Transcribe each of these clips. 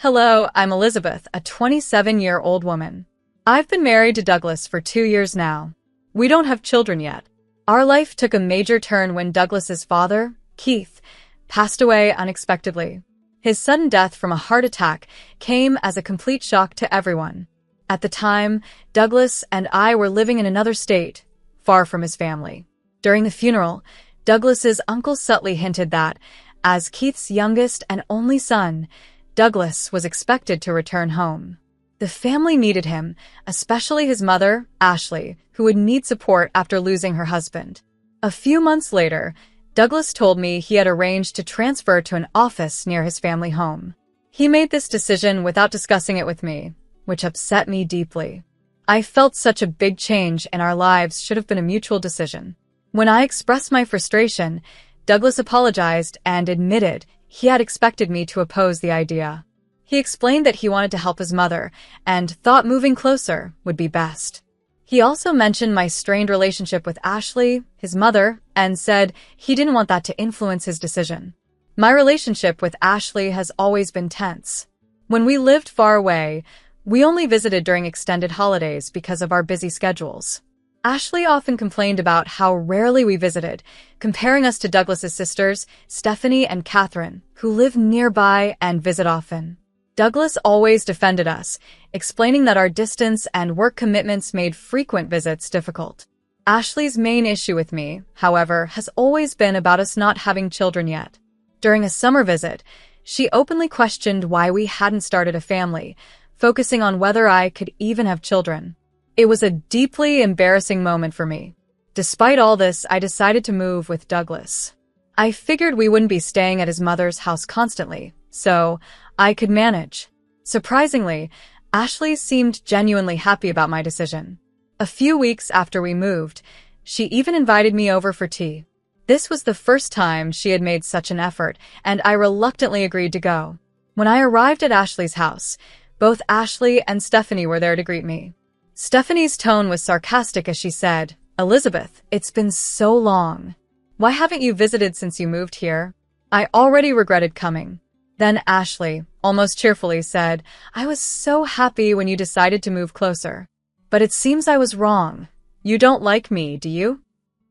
Hello, I'm Elizabeth, a 27-year-old woman. I've been married to Douglas for 2 years now. We don't have children yet. Our life took a major turn when Douglas's father, Keith, passed away unexpectedly. His sudden death from a heart attack came as a complete shock to everyone. At the time, Douglas and I were living in another state, far from his family. During the funeral, Douglas's uncle subtly hinted that, as Keith's youngest and only son, Douglas was expected to return home. The family needed him, especially his mother, Ashley, who would need support after losing her husband. A few months later, Douglas told me he had arranged to transfer to an office near his family home. He made this decision without discussing it with me, which upset me deeply. I felt such a big change in our lives should have been a mutual decision. When I expressed my frustration, Douglas apologized and admitted he had expected me to oppose the idea. He explained that he wanted to help his mother and thought moving closer would be best. He also mentioned my strained relationship with Ashley, his mother, and said he didn't want that to influence his decision. My relationship with Ashley has always been tense. When we lived far away, we only visited during extended holidays because of our busy schedules. Ashley often complained about how rarely we visited, comparing us to Douglas's sisters, Stephanie and Catherine, who live nearby and visit often. Douglas always defended us, explaining that our distance and work commitments made frequent visits difficult. Ashley's main issue with me, however, has always been about us not having children yet. During a summer visit, she openly questioned why we hadn't started a family, focusing on whether I could even have children. It was a deeply embarrassing moment for me. Despite all this, I decided to move with Douglas. I figured we wouldn't be staying at his mother's house constantly, so I could manage. Surprisingly, Ashley seemed genuinely happy about my decision. A few weeks after we moved, she even invited me over for tea. This was the first time she had made such an effort, and I reluctantly agreed to go. When I arrived at Ashley's house, both Ashley and Stephanie were there to greet me. Stephanie's tone was sarcastic as she said, "Elizabeth, it's been so long. Why haven't you visited since you moved here?" I already regretted coming. Then Ashley, almost cheerfully, said, "I was so happy when you decided to move closer. But it seems I was wrong. You don't like me, do you?"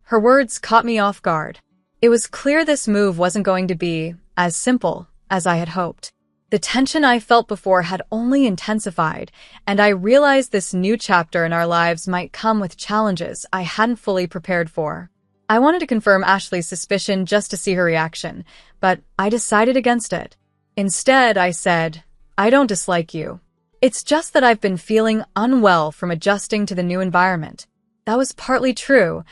Her words caught me off guard. It was clear this move wasn't going to be as simple as I had hoped. The tension I felt before had only intensified, and I realized this new chapter in our lives might come with challenges I hadn't fully prepared for. I wanted to confirm Ashley's suspicion just to see her reaction, but I decided against it. Instead, I said, "I don't dislike you. It's just that I've been feeling unwell from adjusting to the new environment." That was partly true.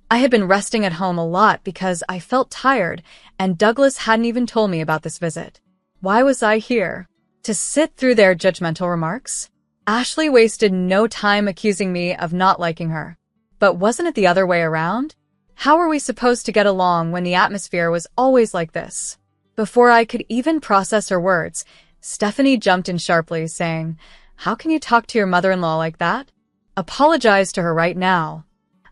I had been resting at home a lot because I felt tired, and Douglas hadn't even told me about this visit. Why was I here? To sit through their judgmental remarks? Ashley wasted no time accusing me of not liking her. But wasn't it the other way around? How were we supposed to get along when the atmosphere was always like this? Before I could even process her words, Stephanie jumped in sharply, saying, "How can you talk to your mother-in-law like that? Apologize to her right now."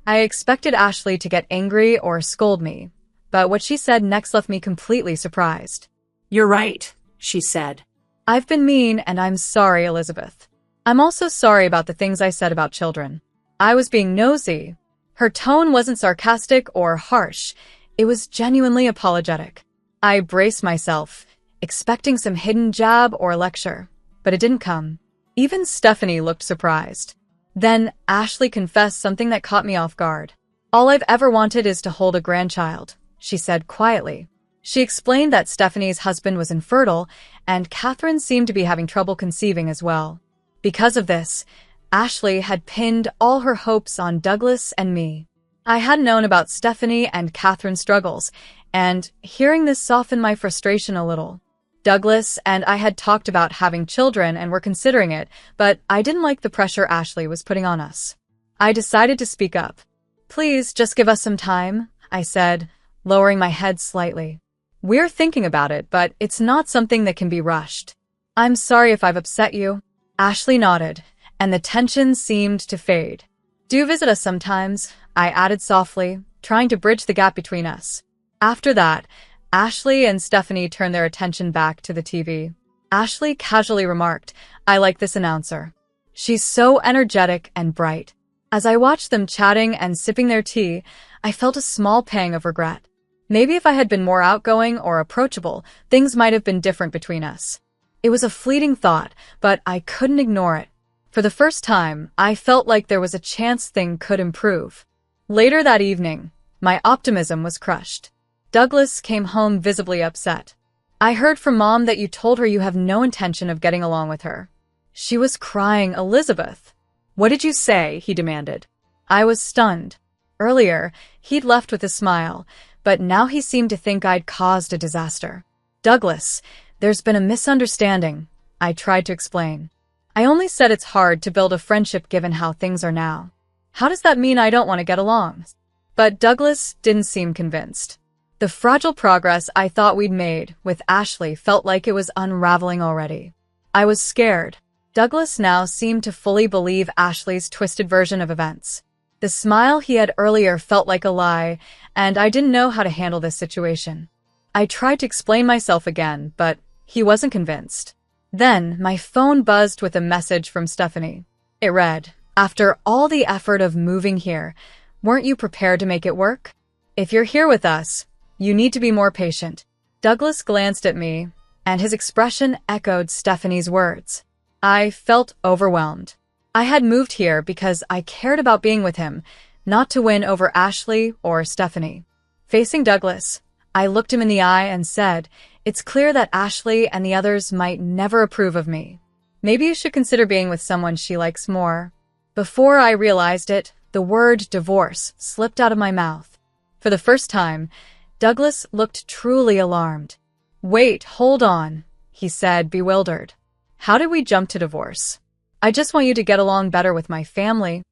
I expected Ashley to get angry or scold me, but what she said next left me completely surprised. "You're right," she said. "I've been mean, and I'm sorry, Elizabeth. I'm also sorry about the things I said about children. I was being nosy." Her tone wasn't sarcastic or harsh. It was genuinely apologetic. I braced myself, expecting some hidden jab or lecture, but it didn't come. Even Stephanie looked surprised. Then Ashley confessed something that caught me off guard. "All I've ever wanted is to hold a grandchild," she said quietly. She explained that Stephanie's husband was infertile, and Catherine seemed to be having trouble conceiving as well. Because of this, Ashley had pinned all her hopes on Douglas and me. I had known about Stephanie and Catherine's struggles, and hearing this softened my frustration a little. Douglas and I had talked about having children and were considering it, but I didn't like the pressure Ashley was putting on us. I decided to speak up. "Please, just give us some time," I said, lowering my head slightly. "We're thinking about it, but it's not something that can be rushed." "I'm sorry if I've upset you." Ashley nodded, and the tension seemed to fade. "Do visit us sometimes," I added softly, trying to bridge the gap between us. After that, Ashley and Stephanie turned their attention back to the TV. Ashley casually remarked, "I like this announcer. She's so energetic and bright." As I watched them chatting and sipping their tea, I felt a small pang of regret. Maybe if I had been more outgoing or approachable, things might have been different between us. It was a fleeting thought, but I couldn't ignore it. For the first time, I felt like there was a chance things could improve. Later that evening, my optimism was crushed. Douglas came home visibly upset. "I heard from Mom that you told her you have no intention of getting along with her." She was crying, "Elizabeth." "What did you say?" he demanded. I was stunned. Earlier, he'd left with a smile, but now he seemed to think I'd caused a disaster. "Douglas, there's been a misunderstanding," I tried to explain. "I only said it's hard to build a friendship given how things are now. How does that mean I don't want to get along?" But Douglas didn't seem convinced. The fragile progress I thought we'd made with Ashley felt like it was unraveling already. I was scared. Douglas now seemed to fully believe Ashley's twisted version of events. The smile he had earlier felt like a lie, and I didn't know how to handle this situation. I tried to explain myself again, but he wasn't convinced. Then, my phone buzzed with a message from Stephanie. It read, "After all the effort of moving here, weren't you prepared to make it work? If you're here with us, you need to be more patient." Douglas glanced at me, and his expression echoed Stephanie's words. I felt overwhelmed. I had moved here because I cared about being with him, not to win over Ashley or Stephanie. Facing Douglas, I looked him in the eye and said, "It's clear that Ashley and the others might never approve of me. Maybe you should consider being with someone she likes more." Before I realized it, the word divorce slipped out of my mouth. For the first time, Douglas looked truly alarmed. "Wait, hold on," he said, bewildered. "How did we jump to divorce? I just want you to get along better with my family."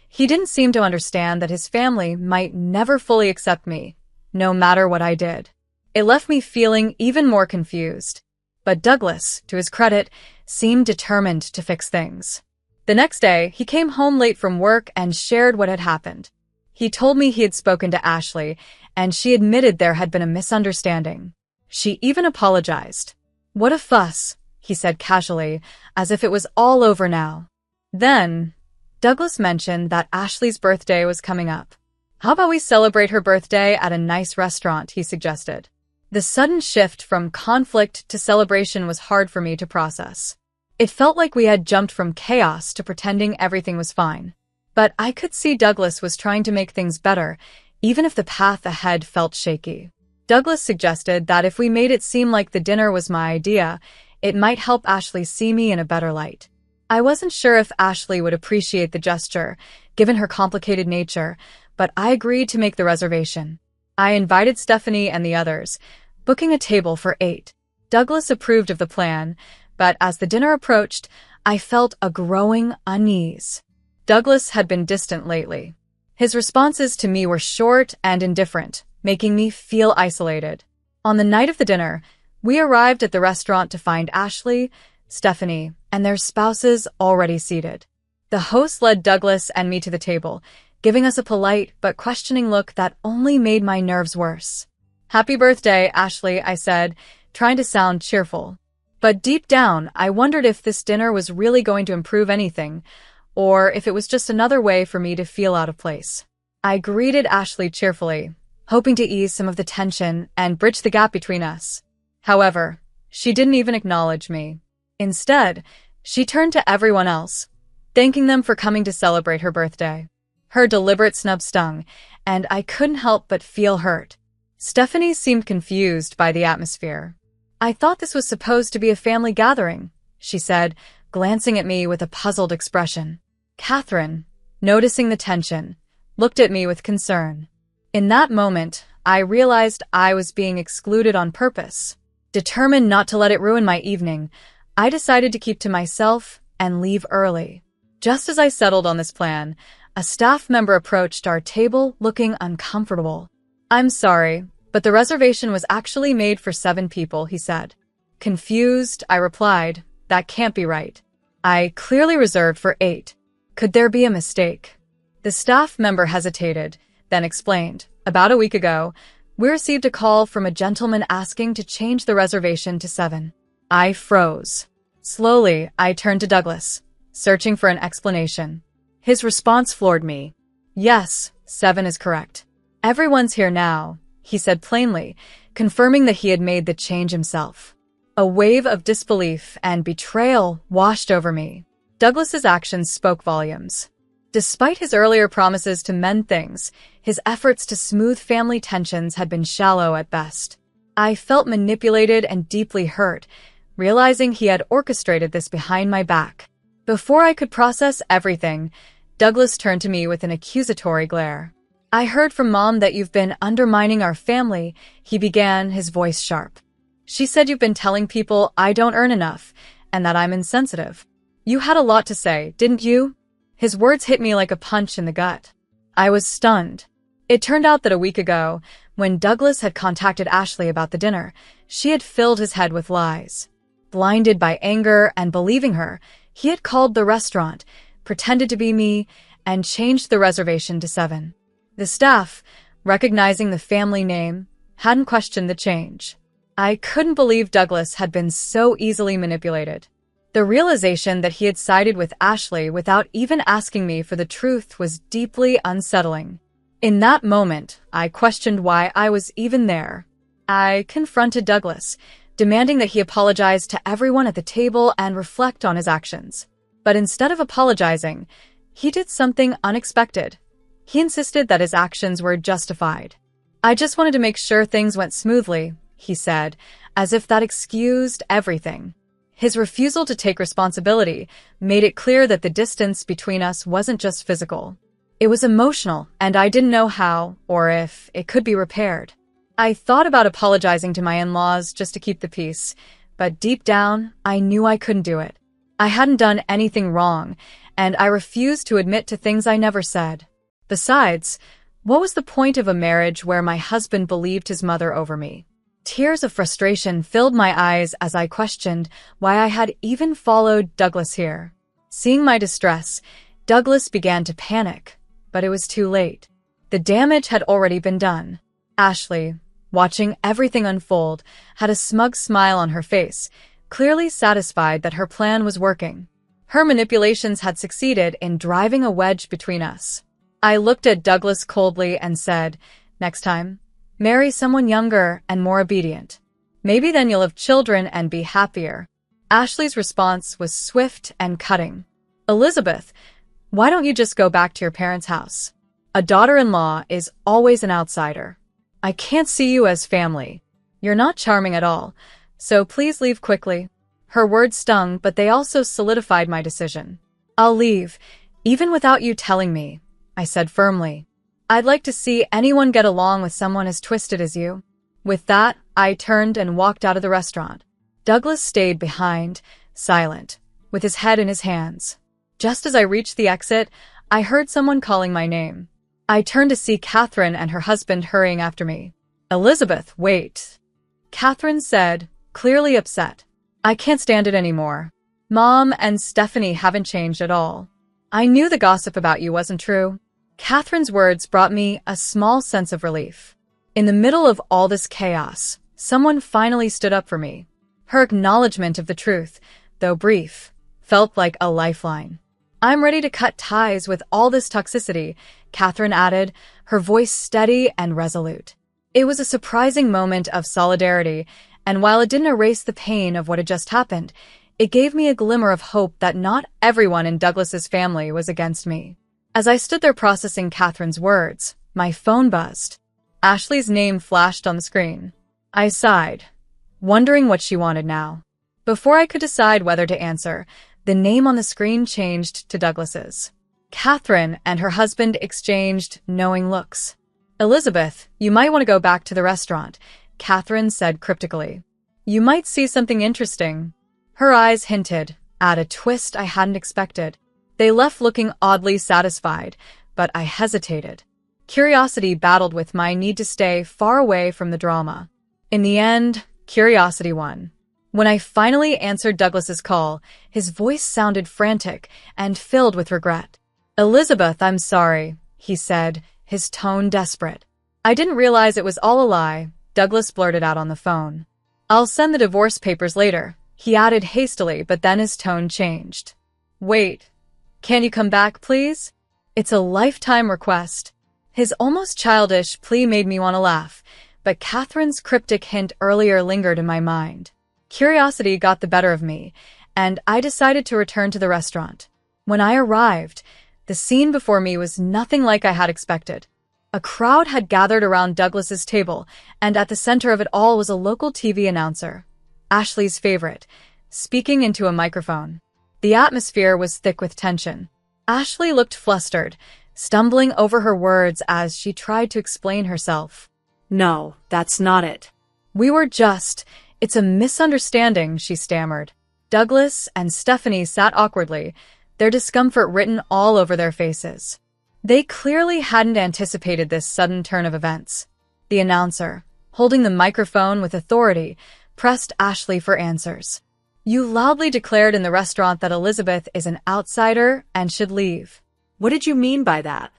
He didn't seem to understand that his family might never fully accept me, no matter what I did. It left me feeling even more confused. But Douglas, to his credit, seemed determined to fix things. The next day, he came home late from work and shared what had happened. He told me he had spoken to Ashley, and she admitted there had been a misunderstanding. She even apologized. "What a fuss," he said casually, as if it was all over now. Then, Douglas mentioned that Ashley's birthday was coming up. "How about we celebrate her birthday at a nice restaurant?" he suggested. The sudden shift from conflict to celebration was hard for me to process. It felt like we had jumped from chaos to pretending everything was fine. But I could see Douglas was trying to make things better, even if the path ahead felt shaky. Douglas suggested that if we made it seem like the dinner was my idea, it might help Ashley see me in a better light. I wasn't sure if Ashley would appreciate the gesture, given her complicated nature, but I agreed to make the reservation. I invited Stephanie and the others, booking a table for 8. Douglas approved of the plan, but as the dinner approached, I felt a growing unease. Douglas had been distant lately. His responses to me were short and indifferent, making me feel isolated. On the night of the dinner, we arrived at the restaurant to find Ashley, Stephanie, and their spouses already seated. The host led Douglas and me to the table, giving us a polite but questioning look that only made my nerves worse. "Happy birthday, Ashley," I said, trying to sound cheerful. But deep down, I wondered if this dinner was really going to improve anything, or if it was just another way for me to feel out of place. I greeted Ashley cheerfully, hoping to ease some of the tension and bridge the gap between us. However, she didn't even acknowledge me. Instead, she turned to everyone else, thanking them for coming to celebrate her birthday. Her deliberate snub stung, and I couldn't help but feel hurt. Stephanie seemed confused by the atmosphere. "I thought this was supposed to be a family gathering," she said, glancing at me with a puzzled expression. Catherine, noticing the tension, looked at me with concern. In that moment, I realized I was being excluded on purpose. Determined not to let it ruin my evening, I decided to keep to myself and leave early. Just as I settled on this plan, a staff member approached our table looking uncomfortable. "I'm sorry, but the reservation was actually made for 7 people," he said. Confused, I replied, "That can't be right. I clearly reserved for 8. Could there be a mistake?" The staff member hesitated, then explained, "About a week ago, we received a call from a gentleman asking to change the reservation to 7. I froze. Slowly, I turned to Douglas, searching for an explanation. His response floored me. Yes, 7 is correct. Everyone's here now, he said plainly, confirming that he had made the change himself. A wave of disbelief and betrayal washed over me. Douglas's actions spoke volumes. Despite his earlier promises to mend things, his efforts to smooth family tensions had been shallow at best. I felt manipulated and deeply hurt, realizing he had orchestrated this behind my back. Before I could process everything, Douglas turned to me with an accusatory glare. I heard from Mom that you've been undermining our family, he began, his voice sharp. She said you've been telling people I don't earn enough, and that I'm insensitive. You had a lot to say, didn't you? His words hit me like a punch in the gut. I was stunned. It turned out that a week ago, when Douglas had contacted Ashley about the dinner, she had filled his head with lies. Blinded by anger and believing her, he had called the restaurant, pretended to be me, and changed the reservation to 7. The staff, recognizing the family name, hadn't questioned the change. I couldn't believe Douglas had been so easily manipulated. The realization that he had sided with Ashley without even asking me for the truth was deeply unsettling. In that moment, I questioned why I was even there. I confronted Douglas, demanding that he apologize to everyone at the table and reflect on his actions. But instead of apologizing, he did something unexpected. He insisted that his actions were justified. I just wanted to make sure things went smoothly, he said, as if that excused everything. His refusal to take responsibility made it clear that the distance between us wasn't just physical. It was emotional, and I didn't know how, or if, it could be repaired. I thought about apologizing to my in-laws just to keep the peace, but deep down, I knew I couldn't do it. I hadn't done anything wrong, and I refused to admit to things I never said. Besides, what was the point of a marriage where my husband believed his mother over me? Tears of frustration filled my eyes as I questioned why I had even followed Douglas here. Seeing my distress, Douglas began to panic, but it was too late. The damage had already been done. Ashley, watching everything unfold, had a smug smile on her face, clearly satisfied that her plan was working. Her manipulations had succeeded in driving a wedge between us. I looked at Douglas coldly and said, "Next time, marry someone younger and more obedient. Maybe then you'll have children and be happier." Ashley's response was swift and cutting. "Elizabeth, why don't you just go back to your parents' house? A daughter-in-law is always an outsider. I can't see you as family. You're not charming at all, so please leave quickly." Her words stung, but they also solidified my decision. "I'll leave, even without you telling me," I said firmly. "I'd like to see anyone get along with someone as twisted as you." With that, I turned and walked out of the restaurant. Douglas stayed behind, silent, with his head in his hands. Just as I reached the exit, I heard someone calling my name. I turned to see Catherine and her husband hurrying after me. "Elizabeth, wait," Catherine said, clearly upset. "I can't stand it anymore. Mom and Stephanie haven't changed at all. I knew the gossip about you wasn't true." Catherine's words brought me a small sense of relief. In the middle of all this chaos, someone finally stood up for me. Her acknowledgement of the truth, though brief, felt like a lifeline. "I'm ready to cut ties with all this toxicity," Catherine added, her voice steady and resolute. It was a surprising moment of solidarity, and while it didn't erase the pain of what had just happened, it gave me a glimmer of hope that not everyone in Douglas's family was against me. As I stood there processing Catherine's words, my phone buzzed. Ashley's name flashed on the screen. I sighed, wondering what she wanted now. Before I could decide whether to answer, the name on the screen changed to Douglas's. Catherine and her husband exchanged knowing looks. "Elizabeth, you might want to go back to the restaurant," Catherine said cryptically. "You might see something interesting." Her eyes hinted at a twist I hadn't expected. They left looking oddly satisfied, but I hesitated. Curiosity battled with my need to stay far away from the drama. In the end, curiosity won. When I finally answered Douglas's call, his voice sounded frantic and filled with regret. "Elizabeth, I'm sorry," he said, his tone desperate. "I didn't realize it was all a lie," Douglas blurted out on the phone. "I'll send the divorce papers later," He added hastily, but then his tone changed. Wait, can you come back, please? It's a lifetime request. His almost childish plea made me want to laugh, but Catherine's cryptic hint earlier lingered in my mind. Curiosity got the better of me, and I decided to return to the restaurant. When I arrived, the scene before me was nothing like I had expected. A crowd had gathered around Douglas's table, and at the center of it all was a local TV announcer, Ashley's favorite, speaking into a microphone. The atmosphere was thick with tension. Ashley looked flustered, stumbling over her words as she tried to explain herself. No, that's not it. It's a misunderstanding, she stammered. Douglas and Stephanie sat awkwardly, their discomfort written all over their faces. They clearly hadn't anticipated this sudden turn of events. The announcer, holding the microphone with authority, pressed Ashley for answers. You loudly declared in the restaurant that Elizabeth is an outsider and should leave. What did you mean by that?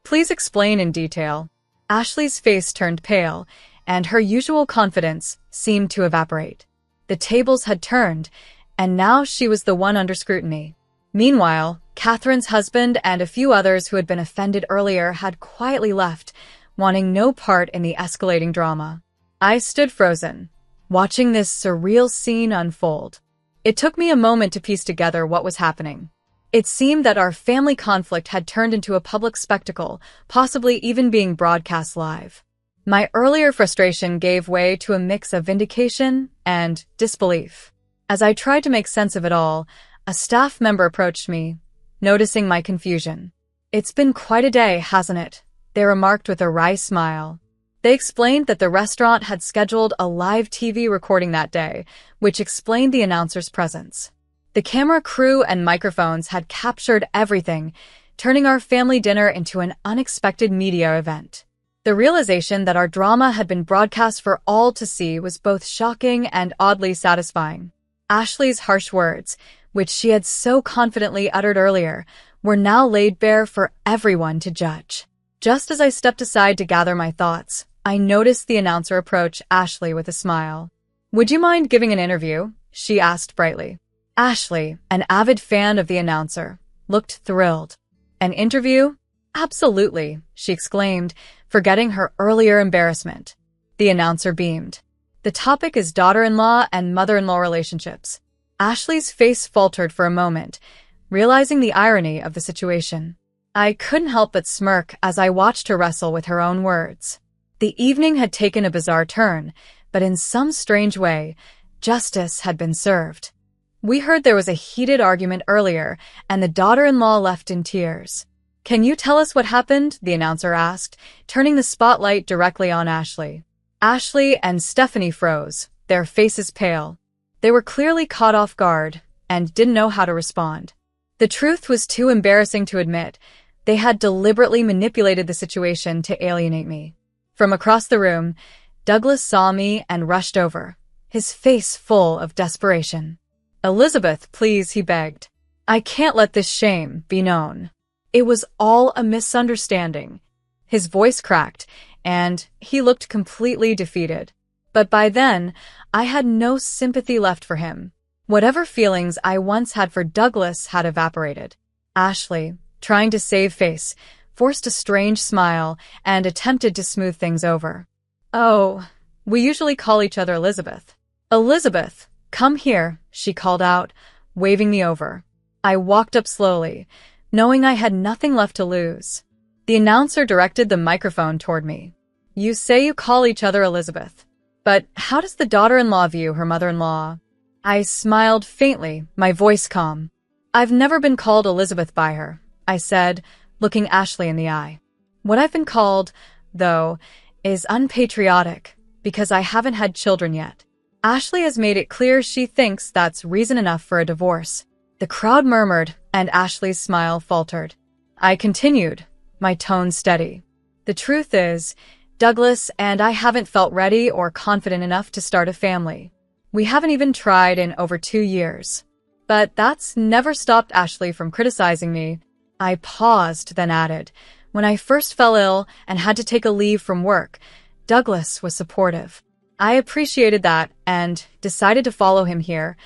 Please explain in detail. Ashley's face turned pale, and her usual confidence seemed to evaporate. The tables had turned, and now she was the one under scrutiny. Meanwhile, Catherine's husband and a few others who had been offended earlier had quietly left, wanting no part in the escalating drama. I stood frozen, watching this surreal scene unfold. It took me a moment to piece together what was happening. It seemed that our family conflict had turned into a public spectacle, possibly even being broadcast live. My earlier frustration gave way to a mix of vindication and disbelief. As I tried to make sense of it all, a staff member approached me, noticing my confusion. It's been quite a day, hasn't it? They remarked with a wry smile. They explained that the restaurant had scheduled a live TV recording that day, which explained the announcer's presence. The camera crew and microphones had captured everything, turning our family dinner into an unexpected media event. The realization that our drama had been broadcast for all to see was both shocking and oddly satisfying. Ashley's harsh words, which she had so confidently uttered earlier, were now laid bare for everyone to judge. Just as I stepped aside to gather my thoughts, I noticed the announcer approach Ashley with a smile. Would you mind giving an interview? She asked brightly. Ashley, an avid fan of the announcer, looked thrilled. An interview? Absolutely, she exclaimed, forgetting her earlier embarrassment. The announcer beamed. The topic is daughter-in-law and mother-in-law relationships. Ashley's face faltered for a moment, realizing the irony of the situation. I couldn't help but smirk as I watched her wrestle with her own words. The evening had taken a bizarre turn, but in some strange way, justice had been served. We heard there was a heated argument earlier, and the daughter-in-law left in tears. Can you tell us what happened? The announcer asked, turning the spotlight directly on Ashley. Ashley and Stephanie froze, their faces pale. They were clearly caught off guard and didn't know how to respond. The truth was too embarrassing to admit. They had deliberately manipulated the situation to alienate me. From across the room, Douglas saw me and rushed over, his face full of desperation. Elizabeth, please, he begged. I can't let this shame be known. It was all a misunderstanding. His voice cracked, and he looked completely defeated. But by then, I had no sympathy left for him. Whatever feelings I once had for Douglas had evaporated. Ashley, trying to save face, forced a strange smile and attempted to smooth things over. Oh, we usually call each other Elizabeth. Elizabeth, come here, she called out, waving me over. I walked up slowly, knowing I had nothing left to lose. The announcer directed the microphone toward me. You say you call each other Elizabeth. But how does the daughter-in-law view her mother-in-law? I smiled faintly, my voice calm. I've never been called Elizabeth by her, I said, looking Ashley in the eye. What I've been called, though, is unpatriotic, because I haven't had children yet. Ashley has made it clear she thinks that's reason enough for a divorce. The crowd murmured, and Ashley's smile faltered. I continued, my tone steady. The truth is, Douglas and I haven't felt ready or confident enough to start a family. We haven't even tried in over 2 years. But that's never stopped Ashley from criticizing me. I paused, then added, when I first fell ill and had to take a leave from work, Douglas was supportive. I appreciated that and decided to follow him here,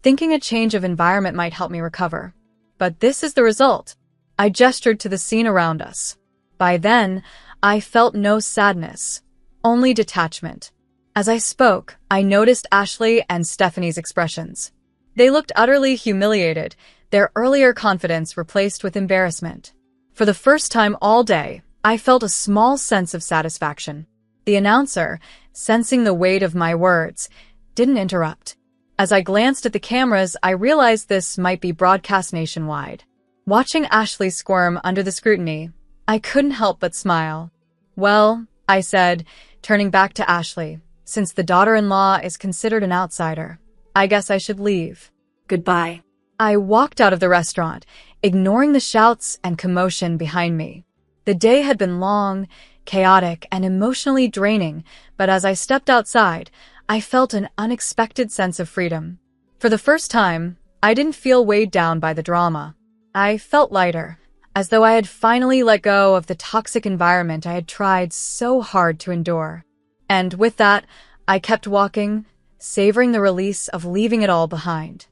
thinking a change of environment might help me recover. But this is the result. I gestured to the scene around us. By then, I felt no sadness, only detachment. As I spoke, I noticed Ashley and Stephanie's expressions. They looked utterly humiliated, their earlier confidence replaced with embarrassment. For the first time all day, I felt a small sense of satisfaction. The announcer, sensing the weight of my words, didn't interrupt. As I glanced at the cameras, I realized this might be broadcast nationwide. Watching Ashley squirm under the scrutiny, I couldn't help but smile. "Well," I said, turning back to Ashley, "since the daughter-in-law is considered an outsider, I guess I should leave." Goodbye. I walked out of the restaurant, ignoring the shouts and commotion behind me. The day had been long, chaotic, and emotionally draining, but as I stepped outside, I felt an unexpected sense of freedom. For the first time, I didn't feel weighed down by the drama. I felt lighter, as though I had finally let go of the toxic environment I had tried so hard to endure. And with that, I kept walking, savoring the release of leaving it all behind.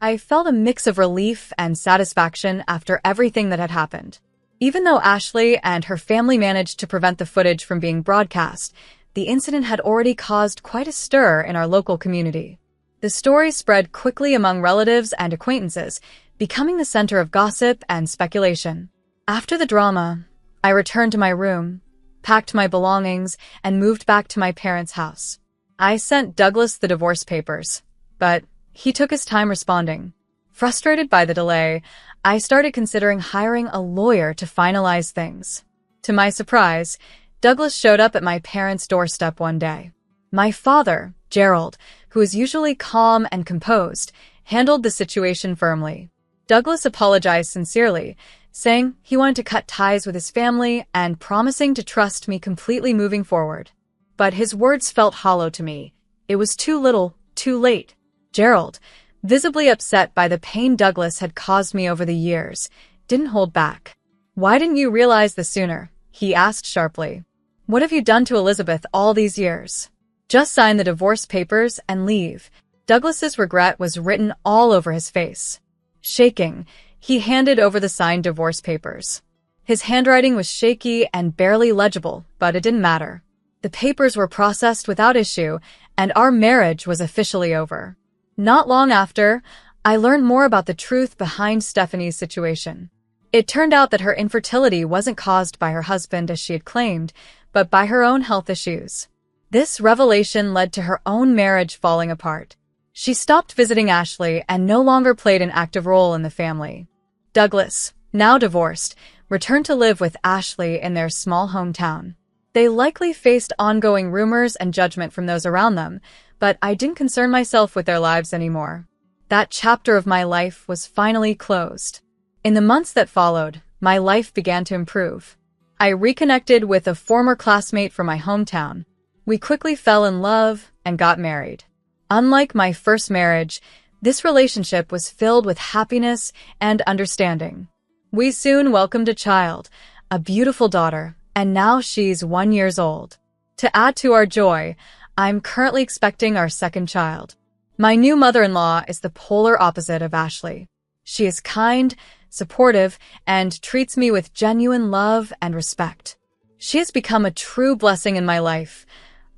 I felt a mix of relief and satisfaction after everything that had happened. Even though Ashley and her family managed to prevent the footage from being broadcast, the incident had already caused quite a stir in our local community. The story spread quickly among relatives and acquaintances, becoming the center of gossip and speculation. After the drama, I returned to my room, packed my belongings, and moved back to my parents' house. I sent Douglas the divorce papers, but he took his time responding. Frustrated by the delay, I started considering hiring a lawyer to finalize things. To my surprise, Douglas showed up at my parents' doorstep one day. My father, Gerald, who is usually calm and composed, handled the situation firmly. Douglas apologized sincerely, saying he wanted to cut ties with his family and promising to trust me completely moving forward. But his words felt hollow to me. It was too little, too late. Gerald, visibly upset by the pain Douglas had caused me over the years, didn't hold back. "Why didn't you realize this sooner?" he asked sharply. "What have you done to Elizabeth all these years? Just sign the divorce papers and leave." Douglas's regret was written all over his face. Shaking, he handed over the signed divorce papers. His handwriting was shaky and barely legible, but it didn't matter. The papers were processed without issue, and our marriage was officially over. Not long after, I learned more about the truth behind Stephanie's situation. It turned out that her infertility wasn't caused by her husband as she had claimed, but by her own health issues. This revelation led to her own marriage falling apart. She stopped visiting Ashley and no longer played an active role in the family. Douglas, now divorced, returned to live with Ashley in their small hometown. They likely faced ongoing rumors and judgment from those around them, but I didn't concern myself with their lives anymore. That chapter of my life was finally closed. In the months that followed, my life began to improve. I reconnected with a former classmate from my hometown. We quickly fell in love and got married. Unlike my first marriage, this relationship was filled with happiness and understanding. We soon welcomed a child, a beautiful daughter, and now she's 1 year old. To add to our joy, I'm currently expecting our second child. My new mother-in-law is the polar opposite of Ashley. She is kind, supportive, and treats me with genuine love and respect. She has become a true blessing in my life,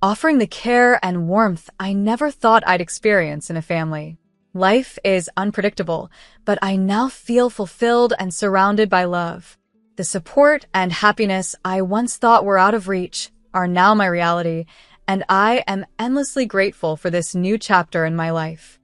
offering the care and warmth I never thought I'd experience in a family. Life is unpredictable, but I now feel fulfilled and surrounded by love. The support and happiness I once thought were out of reach are now my reality, and I am endlessly grateful for this new chapter in my life.